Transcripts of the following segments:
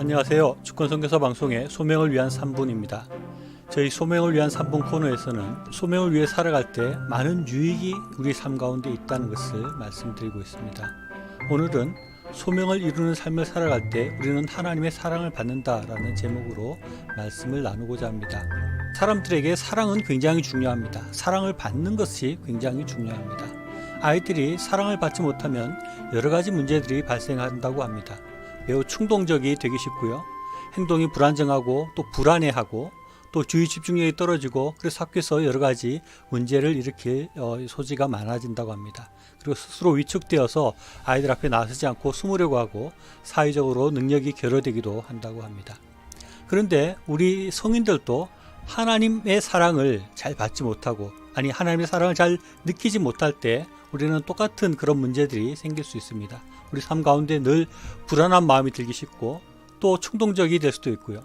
안녕하세요. 주권선교사 방송의 소명을 위한 3분입니다. 저희 소명을 위한 3분 코너에서는 소명을 위해 살아갈 때 많은 유익이 우리 삶 가운데 있다는 것을 말씀드리고 있습니다. 오늘은 소명을 이루는 삶을 살아갈 때 우리는 하나님의 사랑을 받는다라는 제목으로 말씀을 나누고자 합니다. 사람들에게 사랑은 굉장히 중요합니다. 사랑을 받는 것이 굉장히 중요합니다. 아이들이 사랑을 받지 못하면 여러 가지 문제들이 발생한다고 합니다. 매우 충동적이 되기 쉽고요. 행동이 불안정하고 또 불안해하고 또 주의 집중력이 떨어지고 그래서 학교에서 여러 가지 문제를 일으킬 소지가 많아진다고 합니다. 그리고 스스로 위축되어서 아이들 앞에 나서지 않고 숨으려고 하고 사회적으로 능력이 결여되기도 한다고 합니다. 그런데 우리 성인들도 하나님의 사랑을 잘 받지 못하고 하나님의 사랑을 잘 느끼지 못할 때 우리는 똑같은 그런 문제들이 생길 수 있습니다. 우리 삶 가운데 늘 불안한 마음이 들기 쉽고 또 충동적이 될 수도 있고요.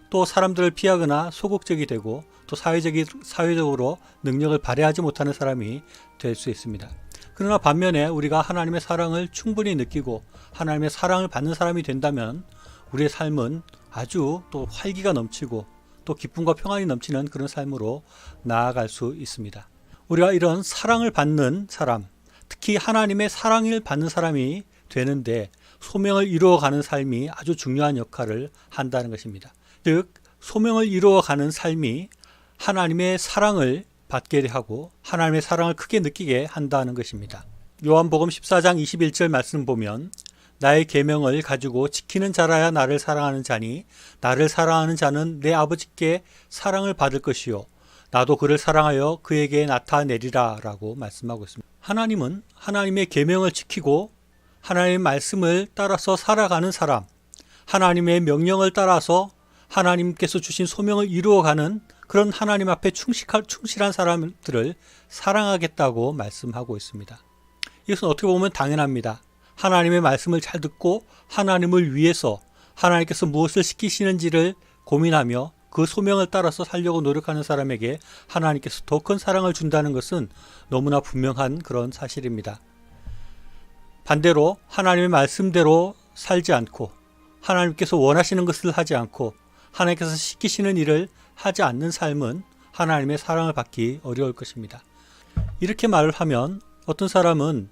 또 사람들을 피하거나 소극적이 되고 또 사회적으로 능력을 발휘하지 못하는 사람이 될 수 있습니다. 그러나 반면에 우리가 하나님의 사랑을 충분히 느끼고 하나님의 사랑을 받는 사람이 된다면 우리의 삶은 아주 또 활기가 넘치고 또 기쁨과 평안이 넘치는 그런 삶으로 나아갈 수 있습니다. 우리가 이런 사랑을 받는 사람, 특히 하나님의 사랑을 받는 사람이 되는데 소명을 이루어가는 삶이 아주 중요한 역할을 한다는 것입니다. 즉 소명을 이루어가는 삶이 하나님의 사랑을 받게 하고 하나님의 사랑을 크게 느끼게 한다는 것입니다. 요한복음 14장 21절 말씀 보면 나의 계명을 가지고 지키는 자라야 나를 사랑하는 자니 나를 사랑하는 자는 내 아버지께 사랑을 받을 것이요 나도 그를 사랑하여 그에게 나타내리라 라고 말씀하고 있습니다. 하나님은 하나님의 계명을 지키고 하나님의 말씀을 따라서 살아가는 사람, 하나님의 명령을 따라서 하나님께서 주신 소명을 이루어가는 그런 하나님 앞에 충실한 사람들을 사랑하겠다고 말씀하고 있습니다. 이것은 어떻게 보면 당연합니다. 하나님의 말씀을 잘 듣고 하나님을 위해서 하나님께서 무엇을 시키시는지를 고민하며 그 소명을 따라서 살려고 노력하는 사람에게 하나님께서 더 큰 사랑을 준다는 것은 너무나 분명한 그런 사실입니다. 반대로 하나님의 말씀대로 살지 않고 하나님께서 원하시는 것을 하지 않고 하나님께서 시키시는 일을 하지 않는 삶은 하나님의 사랑을 받기 어려울 것입니다. 이렇게 말을 하면 어떤 사람은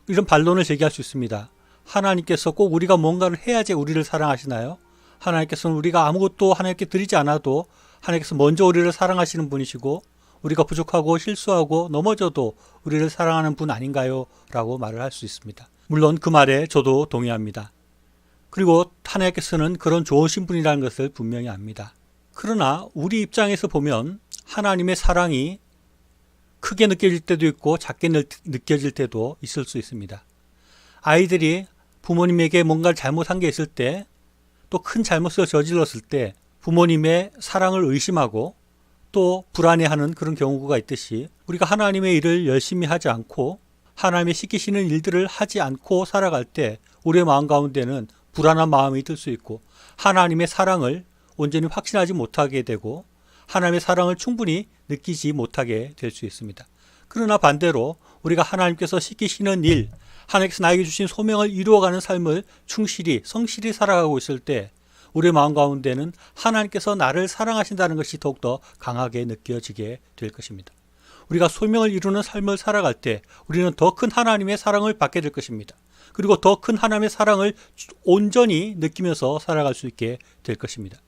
이런 반론을 제기할 수 있습니다. 하나님께서 꼭 우리가 뭔가를 해야지 우리를 사랑하시나요? 하나님께서는 우리가 아무것도 하나님께 드리지 않아도 하나님께서 먼저 우리를 사랑하시는 분이시고 우리가 부족하고 실수하고 넘어져도 우리를 사랑하는 분 아닌가요? 라고 말을 할 수 있습니다. 물론 그 말에 저도 동의합니다. 그리고 하나님께서는 그런 좋으신 분이라는 것을 분명히 압니다. 그러나 우리 입장에서 보면 하나님의 사랑이 크게 느껴질 때도 있고 작게 느껴질 때도 있을 수 있습니다. 아이들이 부모님에게 뭔가를 잘못한 게 있을 때 또 큰 잘못을 저질렀을 때 부모님의 사랑을 의심하고 또 불안해하는 그런 경우가 있듯이 우리가 하나님의 일을 열심히 하지 않고 하나님의 시키시는 일들을 하지 않고 살아갈 때 우리의 마음 가운데는 불안한 마음이 들 수 있고 하나님의 사랑을 온전히 확신하지 못하게 되고 하나님의 사랑을 충분히 느끼지 못하게 될 수 있습니다. 그러나 반대로 우리가 하나님께서 시키시는 일, 하나님께서 나에게 주신 소명을 이루어가는 삶을 성실히 살아가고 있을 때 우리의 마음 가운데는 하나님께서 나를 사랑하신다는 것이 더욱더 강하게 느껴지게 될 것입니다. 우리가 소명을 이루는 삶을 살아갈 때 우리는 더 큰 하나님의 사랑을 받게 될 것입니다. 그리고 더 큰 하나님의 사랑을 온전히 느끼면서 살아갈 수 있게 될 것입니다.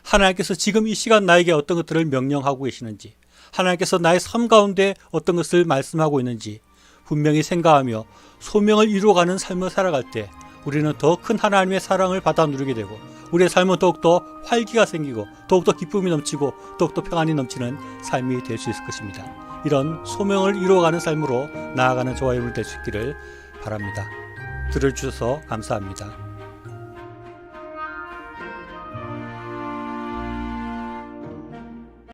하나님께서 지금 이 시간 나에게 어떤 것들을 명령하고 계시는지, 하나님께서 나의 삶 가운데 어떤 것을 말씀하고 있는지 분명히 생각하며 소명을 이루어가는 삶을 살아갈 때 우리는 더 큰 하나님의 사랑을 받아 누리게 되고 우리의 삶은 더욱더 활기가 생기고 더욱더 기쁨이 넘치고 더욱더 평안이 넘치는 삶이 될 수 있을 것입니다. 이런 소명을 이루어가는 삶으로 나아가는 저와 여러분 될 수 있기를 바랍니다. 들어주셔서 감사합니다.